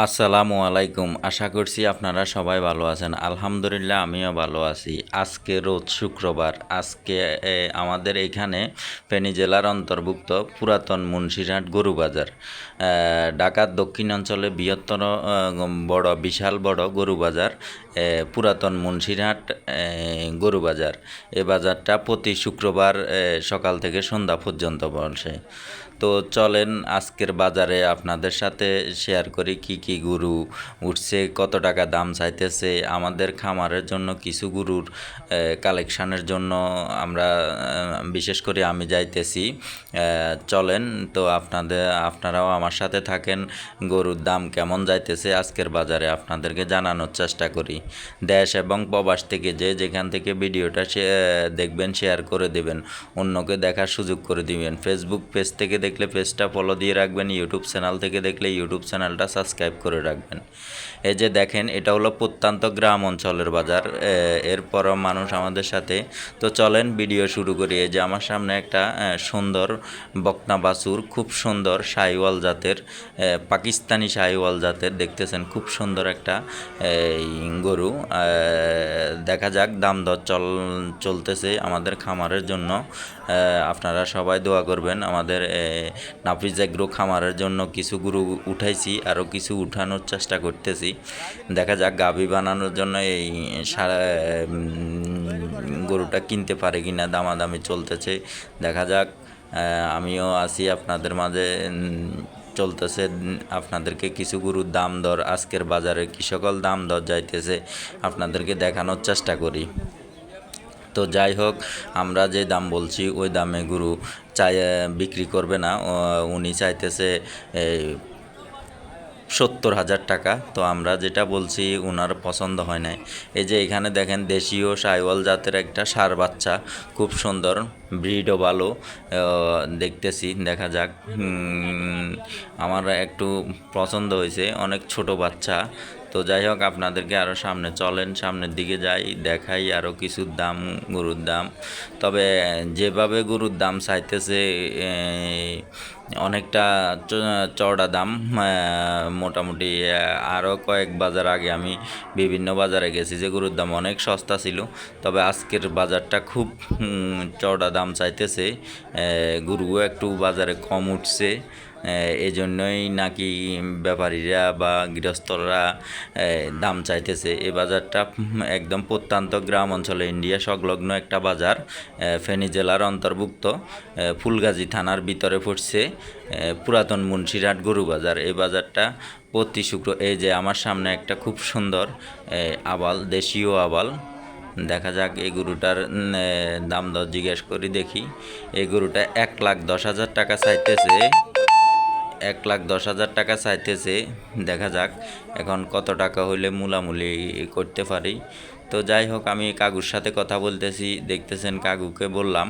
আসসালামু আলাইকুম। আশা করছি আপনারা সবাই ভালো আছেন। আলহামদুলিল্লাহ আমিও ভালো আছি। আজকে রোজ শুক্রবার। আজকে আমাদের এখানে ফেনী জেলার অন্তর্ভুক্ত পুরাতন মুন্সিরহাট গরু বাজার। ঢাকার দক্ষিণাঞ্চলে বৃহত্তর বিশাল বড় গরু বাজার, পুরাতন মুন্সিরহাট গরু বাজার। এ বাজারটা প্রতি শুক্রবার সকাল থেকে সন্ধ্যা পর্যন্ত বসে। তো চলেন আজকের বাজারে আপনাদের সাথে শেয়ার করি কি কি গরু উঠছে, কত টাকা দাম চাইতেছে। আমাদের খামারের জন্য কিছু গরুর কালেকশানের জন্য আমরা বিশেষ করে আমি যাইতেছি। চলেন তো আপনারাও আমার সাথে থাকেন, গরুর দাম কেমন যাইতেছে আজকের বাজারে আপনাদেরকে জানানোর চেষ্টা করি। দেশ এবং প্রবাস থেকে যেখান থেকে ভিডিওটা দেখবেন শেয়ার করে দেবেন, অন্যকে দেখার সুযোগ করে দিবেন। ফেসবুক পেজ থেকে দেখলে পেজটা ফলো দিয়ে রাখবেন, ইউটিউব চ্যানেল থেকে দেখলে ইউটিউব চ্যানেলটা সাবস্ক্রাইব করে রাখবেন। এই যে দেখেন, এটা হলো প্রত্যন্ত গ্রাম অঞ্চলের বাজার, এরপরও মানুষ আমাদের সাথে। তো চলেন ভিডিও শুরু করি। এই যে আমার সামনে একটা সুন্দর বকনা বাছুর, খুব সুন্দর শাহিওয়াল জাতের, পাকিস্তানি শাহিওয়াল জাতের, দেখতেছেন খুব সুন্দর একটা গরু। দেখা যাক, দাম দর চলতেছে আমাদের খামারের জন্য। আপনারা সবাই দোয়া করবেন। আমাদের নাফিজ এগ্রো খামারের জন্য কিছু গরু উঠাইছি, আরও কিছু উঠানোর চেষ্টা করতেছি। দেখা যাক গাভী বানানোর জন্য এই গরুটা কিনতে পারে কিনা, দামাদামি চলতেছে। দেখা যাক, আমিও আছি আপনাদের মাঝে। চলতেছে, আপনাদেরকে কিছু গরুর দাম দর আজকের বাজারে কি সকল দাম দর যাইতেছে আপনাদেরকে দেখানোর চেষ্টা করি। তো যাই হোক, আমরা যে দাম বলছি ওই দামে গরু বিক্রি করবে না। উনি চাইতেছে 70,000 টাকা। তো আমরা যেটা বলছি ওনার পছন্দ হয় নাই। এই যে এখানে দেখেন, দেশীয় শাহিওয়াল জাতের একটা ষাঁড় বাচ্চা, খুব সুন্দর, ব্রিডও ভালো দেখতেছি। দেখা যাক, আমার একটু পছন্দ হয়েছে, অনেক ছোট বাচ্চা। তো যাই হোক, আপনাদেরকে আরও চলেন সামনের দিকে যাই, দেখাই আরও কিছু দাম, গরুর দাম। তবে যেভাবে গরুর দাম চাইতেছে, অনেকটা চওড়া দাম। মোটামুটি আরও কয়েক বাজার আগে আমি বিভিন্ন বাজারে গেছি, যে গরুর দাম অনেক সস্তা ছিল। তবে আজকের বাজারটা খুব চওড়া দাম চাইতেছে। গরুও একটু বাজারে কম উঠছে, এজন্যই নাকি ব্যাপারীরা বা গৃহস্থরা দাম চাইতেছে। এই বাজারটা একদম প্রত্যন্ত গ্রাম অঞ্চলে, ইন্ডিয়া সংলগ্ন একটা বাজার, ফেনী জেলার অন্তর্ভুক্ত, ফুলগাজী থানার ভিতরে পড়ছে পুরাতন মুন্সিরহাট গরু বাজার। এই বাজারটা প্রতি এই যে আমার সামনে একটা খুব সুন্দর আবাল, দেশীয় আবাল। দেখা যাক এই গরুটার দাম দর জিজ্ঞেস করি, দেখি। এই গরুটা 1,10,000 টাকা চাইতেছে, 1,10,000 টাকা চাইতেছে। দেখা যাক এখন কত টাকা হইলে মূলামূলি করতে পারি। তো যাই হোক, আমি কাকুর সাথে কথা বলতেছি, দেখতেছেন কাকুকে বললাম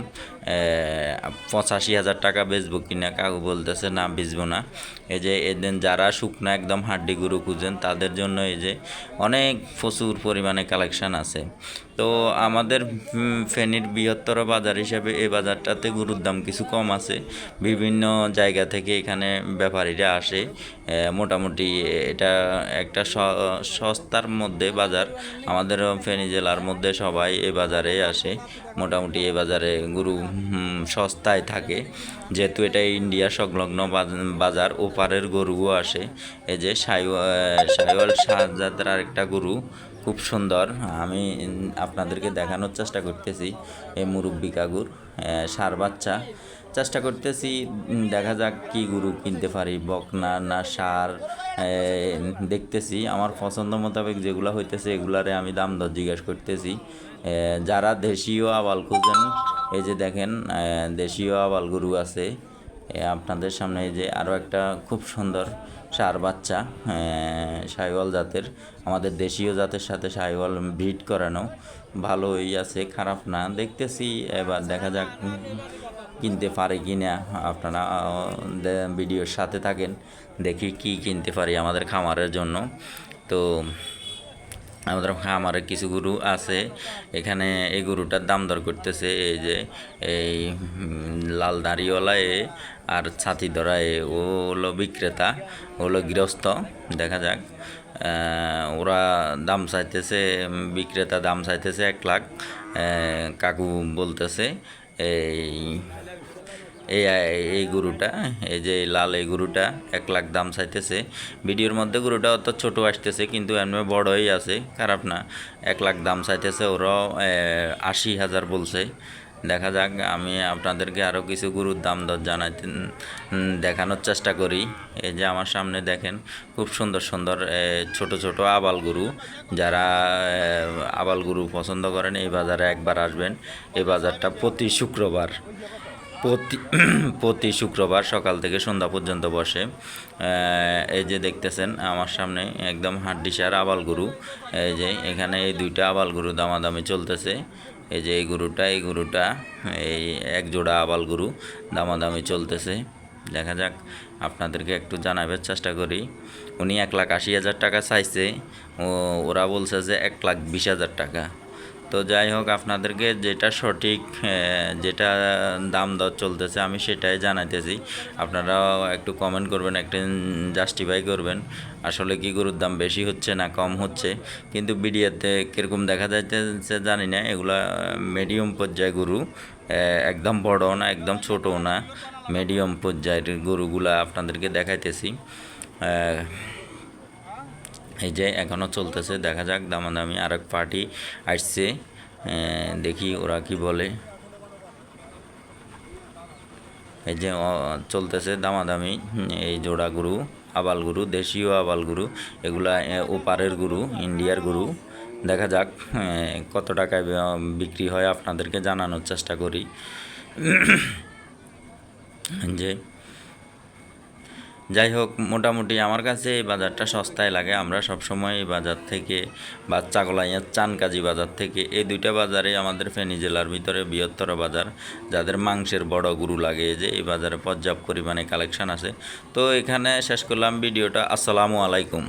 85,000 টাকা বেচবো কিনা। কাকু বলতেছে না, বেচবো না। এই যে এদিন যারা শুকনো একদম হাড্ডি গরু খুঁজেন তাদের জন্য এই যে অনেক প্রচুর পরিমাণে কালেকশান আছে। তো আমাদের ফেনীর বৃহত্তর বাজার হিসাবে এই বাজারটাতে গরুর দাম কিছু কম আছে। বিভিন্ন জায়গা থেকে এখানে ব্যাপারীরা আসে। মোটামুটি এটা একটা সস্তার মধ্যে বাজার। আমাদের ফেনী জেলার মধ্যে সবাই এই বাজারে আসে। মোটামুটি এই বাজারে গরু সস্তায় থাকে, যেহেতু এটা ইন্ডিয়া সংলগ্ন বাজার। ওপারের গরুও আসে। এই যে শাহিওয়াল শাহজাতের আরেকটা গরু, খুব সুন্দর। আমি আপনাদেরকে দেখানোর চেষ্টা করতেছি এই মুরব্বি কাকুর ষাঁড় বাচ্চা। চেষ্টা করতেছি, দেখা যাক কি গরু কিনতে পারি, বকনা না ষাঁড়। দেখতেছি আমার পছন্দ মোতাবেক যেগুলো হইতেছে এগুলারে আমি দাম দর জিজ্ঞেস করতেছি। যারা দেশীয় আবাল খুঁজেন, এই যে দেখেন দেশীয় আবাল গরু আছে আপনাদের সামনে। এই যে আরও একটা খুব সুন্দর ষাঁড় বাচ্চা, শাহিওয়াল জাতের। আমাদের দেশীয় জাতের সাথে শাহিওয়াল ব্রিড করানো, ভালোই আছে, খারাপ না। দেখতেছি, এবার দেখা যাক কিনতে পারে কি না। আপনারা ভিডিওর সাথে থাকেন, দেখি কি কিনতে পারি আমাদের খামারের জন্য। তো আমাদের খামারে কিছু গরু আছে, এখানে এই গরুটার দাম দর করতেছে এই যে এই লাল দাড়িওয়ালা আর ছাতি ধরা ও হলো বিক্রেতা, ও হলো গৃহস্থ। দেখা যাক ওরা দাম চাইতেছে, বিক্রেতা দাম চাইতেছে 1 লাখ, কাকু বলতেছে এই এই এই গরুটা, এই যে লাল এই গরুটা 1 লাখ দাম চাইতেছে। ভিডিওর মধ্যে গরুটা অত ছোট আসতেছে কিন্তু এমনি বড়ই আছে, খারাপ না। 1 লাখ দাম চাইতেছে, ওরাও 80,000 বলছে। দেখা যাক, আমি আপনাদেরকে আরও কিছু গরুর দাম দর জানাইতে দেখানোর চেষ্টা করি। এই যে আমার সামনে দেখেন খুব সুন্দর সুন্দর ছোট ছোট আবাল গরু। যারা আবাল গরু পছন্দ করেন এই বাজারে একবার আসবেন। এই বাজারটা প্রতি শুক্রবার সকাল থেকে সন্ধ্যা পর্যন্ত বসে। এই যে দেখতেছেন আমার সামনে একদম হাড্ডিসার আবাল গরু। এই যে এখানে এই 2টা আবাল গরু দামাদামি চলতেছে। এই যে এই গরুটা এই এক জোড়া আবাল গরু দামাদামি চলতেছে। দেখা যাক, আপনাদেরকে একটু জানাবার চেষ্টা করি। উনি 1,80,000 টাকা চাইছে, ওরা বলছে যে 1,20,000 টাকা। তো যাই হোক, আপনাদেরকে যেটা সঠিক, যেটা দাম দর চলতেছে আমি সেটাই জানাইতেছি। আপনারাও একটু কমেন্ট করবেন, একটু জাস্টিফাই করবেন আসলে কি গরুর দাম বেশি হচ্ছে না কম হচ্ছে। কিন্তু ভিডিওতে কীরকম দেখা যাইতেছে জানি না। এগুলা মিডিয়াম পর্যায়ে গরু, একদম বড়ও না একদম ছোটও না, মিডিয়াম পর্যায়ের গরুগুলা আপনাদেরকে দেখাইতেছি। এই যে এখনও চলতেছে, দেখা যাক দামাদামি। আরেক পার্টি আসছে, দেখি ওরা কি বলে। এই যে চলতেছে দামাদামি। এই জোড়া গরু আবাল গরু, দেশীয় আবাল গরু, এগুলা ওপারের গরু, ইন্ডিয়ার গরু। দেখা যাক কত টাকায় বিক্রি হয়, আপনাদেরকে জানানোর চেষ্টা করি। যে যাই হোক, মোটামুটি আমার কাছে এই বাজারটা সস্তায় লাগে। আমরা সবসময় এই বাজার থেকে, বাচ্চাগোলাইয়া চানকাজি বাজার থেকে, এই 2টা বাজারে আমাদের ফেনী জেলার ভিতরে বৃহত্তর বাজার। যাদের মাংসের বড় গরু লাগে, যে এই বাজারে পর্যাপ্ত পরিমাণে কালেকশন আছে। তো এখানে শেষ করলাম ভিডিওটা। আসসালামু আলাইকুম।